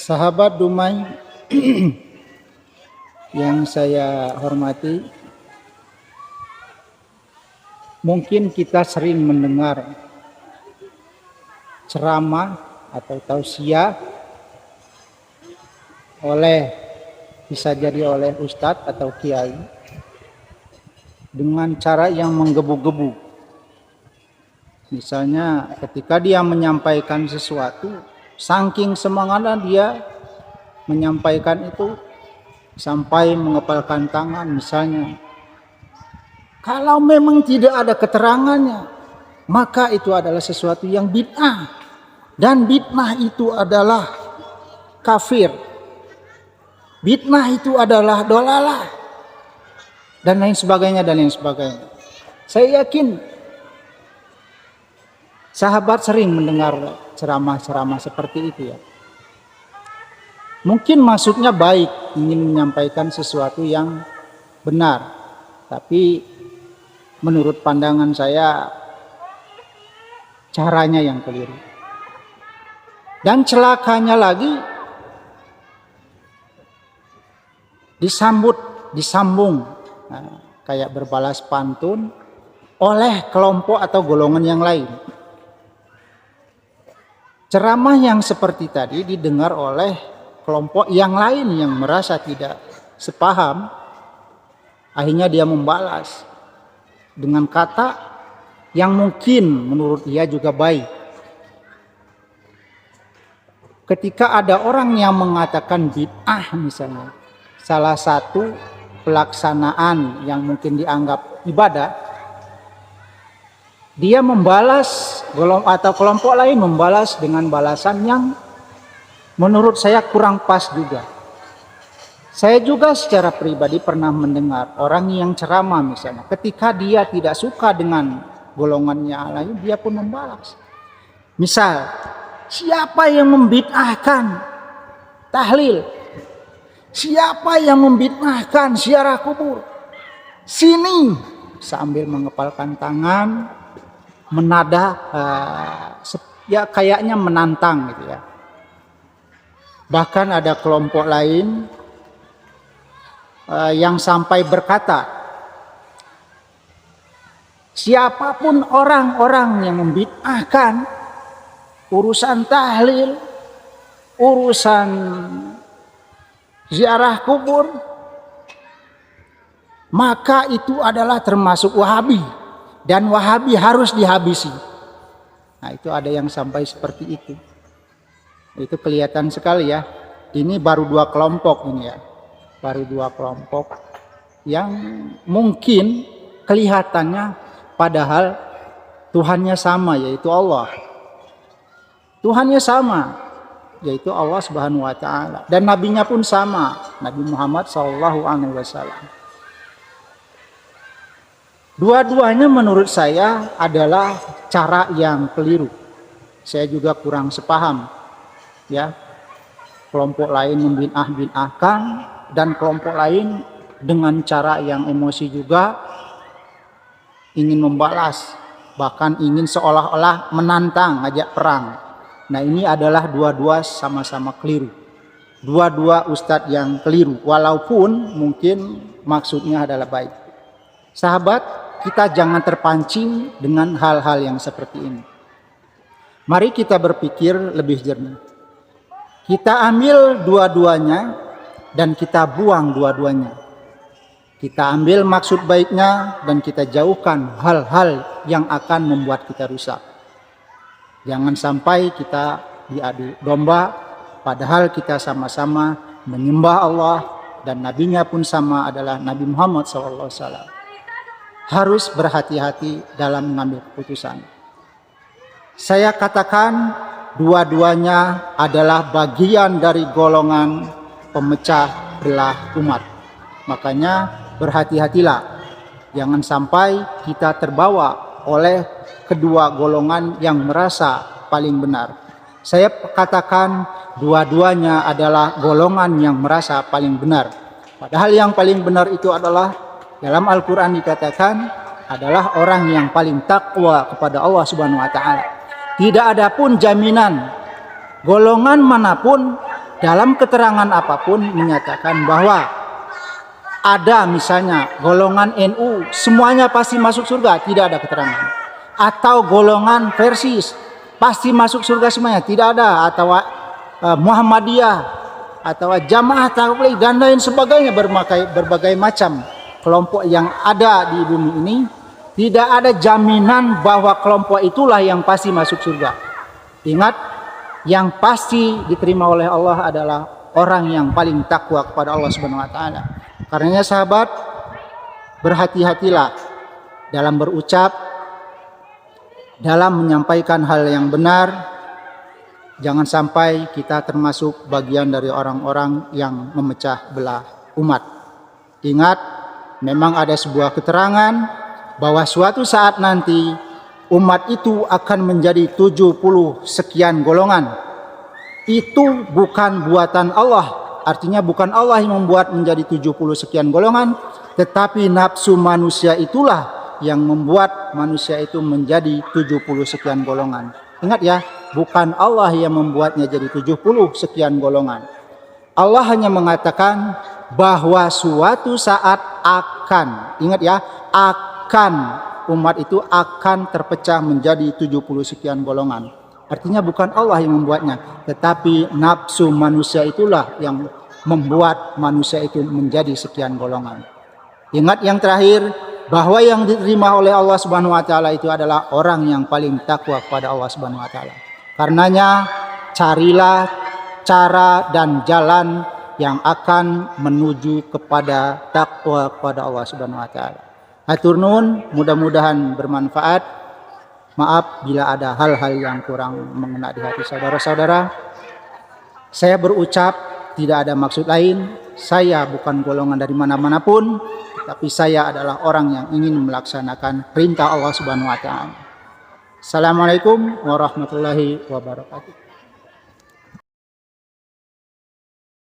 Sahabat Dumai yang saya hormati, mungkin kita sering mendengar ceramah atau tausiah bisa jadi oleh ustadz atau kiai dengan cara yang menggebu-gebu. Misalnya ketika dia menyampaikan sesuatu, saking semangatnya dia menyampaikan itu sampai mengepalkan tangan misalnya. Kalau memang tidak ada keterangannya, maka itu adalah sesuatu yang bid'ah. Dan bid'ah itu adalah kafir. Bid'ah itu adalah dolalah. Dan lain sebagainya, dan lain sebagainya. Saya yakin sahabat sering mendengar ceramah-ceramah seperti itu ya. Mungkin maksudnya baik, ingin menyampaikan sesuatu yang benar. Tapi menurut pandangan saya caranya yang keliru. Dan celakanya lagi disambung kayak berbalas pantun oleh kelompok atau golongan yang lain. Ceramah yang seperti tadi didengar oleh kelompok yang lain yang merasa tidak sepaham, akhirnya dia membalas dengan kata yang mungkin menurut dia juga baik. Ketika ada orang yang mengatakan bid'ah misalnya, salah satu pelaksanaan yang mungkin dianggap ibadah, dia membalas atau kelompok lain membalas dengan balasan yang menurut saya kurang pas juga. Saya juga secara pribadi pernah mendengar orang yang ceramah misalnya, ketika dia tidak suka dengan golongannya lain, dia pun membalas. Misal, siapa yang membid'ahkan tahlil? Siapa yang membid'ahkan ziarah kubur? Sini, sambil mengepalkan tangan, menada, ya kayaknya menantang gitu ya. Bahkan ada kelompok lain yang sampai berkata, siapapun orang-orang yang membid'ahkan urusan tahlil, urusan ziarah kubur, maka itu adalah termasuk Wahabi dan Wahabi harus dihabisi. Nah, itu ada yang sampai seperti itu. Itu kelihatan sekali ya. Ini baru dua kelompok ini ya. Baru dua kelompok yang mungkin kelihatannya padahal Tuhannya sama, yaitu Allah. Tuhannya sama, yaitu Allah Subhanahu wa taala, dan nabinya pun sama, Nabi Muhammad SAW. Dua-duanya menurut saya adalah cara yang keliru. Saya juga kurang sepaham ya. Kelompok lain membid'ah-bid'ahkan dan kelompok lain dengan cara yang emosi juga ingin membalas, bahkan ingin seolah-olah menantang, ngajak perang. Nah, ini adalah dua-dua sama-sama keliru. Dua-dua ustadz yang keliru, walaupun mungkin maksudnya adalah baik. Sahabat, kita jangan terpancing dengan hal-hal yang seperti ini. Mari kita berpikir lebih jernih. Kita ambil dua-duanya dan kita buang dua-duanya. Kita ambil maksud baiknya dan kita jauhkan hal-hal yang akan membuat kita rusak. Jangan sampai kita diadu domba, padahal kita sama-sama menyembah Allah dan nabinya pun sama, adalah Nabi Muhammad SAW. Harus berhati-hati dalam mengambil keputusan. Saya katakan dua-duanya adalah bagian dari golongan pemecah belah umat. Makanya berhati-hatilah, jangan sampai kita terbawa oleh kedua golongan yang merasa paling benar. Saya katakan dua-duanya adalah golongan yang merasa paling benar. Padahal yang paling benar itu adalah dalam Al-Quran dikatakan adalah orang yang paling takwa kepada Allah Subhanahu wa taala. Tidak ada pun jaminan golongan manapun dalam keterangan apapun menyatakan bahwa ada misalnya golongan NU semuanya pasti masuk surga, tidak ada keterangan. Atau golongan Persis pasti masuk surga semuanya, tidak ada. Atau Muhammadiyah atau Jamaah Tabligh dan lain sebagainya, berbagai macam kelompok yang ada di bumi ini, tidak ada jaminan bahwa kelompok itulah yang pasti masuk surga. Ingat, yang pasti diterima oleh Allah adalah orang yang paling takwa kepada Allah Subhanahu wa taala. Karenanya sahabat, berhati-hatilah dalam berucap, dalam menyampaikan hal yang benar. Jangan sampai kita termasuk bagian dari orang-orang yang memecah belah umat. Ingat, memang ada sebuah keterangan bahwa suatu saat nanti umat itu akan menjadi 70 sekian golongan. Itu bukan buatan Allah, artinya bukan Allah yang membuat menjadi 70 sekian golongan, tetapi nafsu manusia itulah yang membuat manusia itu menjadi 70 sekian golongan. Ingat ya, bukan Allah yang membuatnya jadi 70 sekian golongan. Allah hanya mengatakan bahwa suatu saat akan, ingat ya, akan, umat itu akan terpecah menjadi 70 sekian golongan. Artinya bukan Allah yang membuatnya, tetapi nafsu manusia itulah yang membuat manusia itu menjadi sekian golongan. Ingat yang terakhir, bahwa yang diterima oleh Allah Subhanahu wa taala itu adalah orang yang paling takwa kepada Allah Subhanahu wa taala. Karenanya carilah cara dan jalan yang akan menuju kepada takwa kepada Allah Subhanahu wa taala. Hatur nuhun, mudah-mudahan bermanfaat. Maaf bila ada hal-hal yang kurang mengena di hati saudara-saudara. Saya berucap tidak ada maksud lain. Saya bukan golongan dari mana-manapun, tapi saya adalah orang yang ingin melaksanakan perintah Allah Subhanahu wa taala. Assalamualaikum warahmatullahi wabarakatuh.